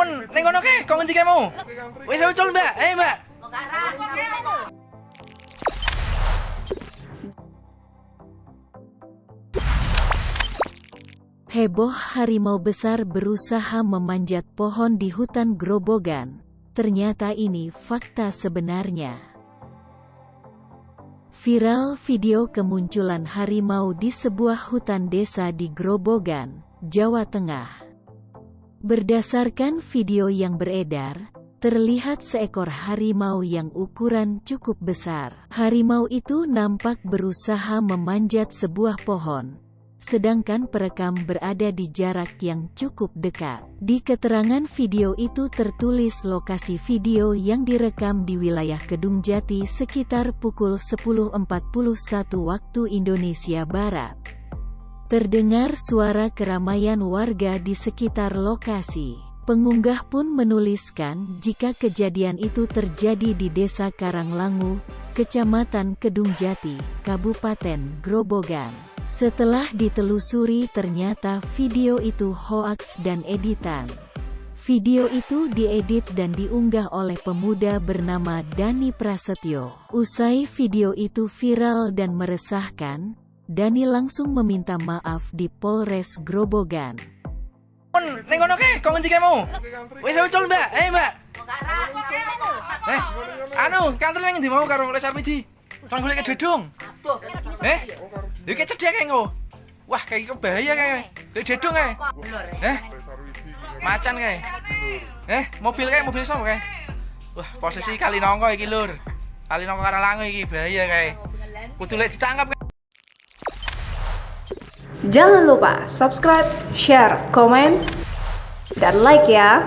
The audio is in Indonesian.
Ning kono ke, kok ngendi kamu? Wis ucul, Mbak. Mbak. Heboh harimau besar berusaha memanjat pohon di hutan Grobogan. Ternyata ini fakta sebenarnya. Viral video kemunculan harimau di sebuah hutan desa di Grobogan, Jawa Tengah. Berdasarkan video yang beredar, terlihat seekor harimau yang ukuran cukup besar. Harimau itu nampak berusaha memanjat sebuah pohon, sedangkan perekam berada di jarak yang cukup dekat. Di keterangan video itu tertulis lokasi video yang direkam di wilayah Kedung Jati sekitar pukul 10.41 waktu Indonesia Barat. Terdengar suara keramaian warga di sekitar lokasi. Pengunggah pun menuliskan jika kejadian itu terjadi di Desa Karanglangu, Kecamatan Kedung Jati, Kabupaten Grobogan. Setelah ditelusuri ternyata video itu hoaks dan editan. Video itu diedit dan diunggah oleh pemuda bernama Dani Prasetyo. Usai video itu viral dan meresahkan, Dani langsung meminta maaf di Polres Grobogan. Ning kono ke, kok ngendi kamu? Wis ucul, Mbak. Mbak. Kantor ning ndi mau karo Les Armidi? Kon golek dedung. Iki cedhek engko. Wah, kayak iki bahaya kae. Golek dedung kae. Macan kae. Mobil sapa kae? Wah, posisi Kalinongko iki, Lur. Kalinongko Karanglangu iki bahaya kae. Kudu lek ditangkap. Jangan lupa subscribe, share, komen, dan like ya.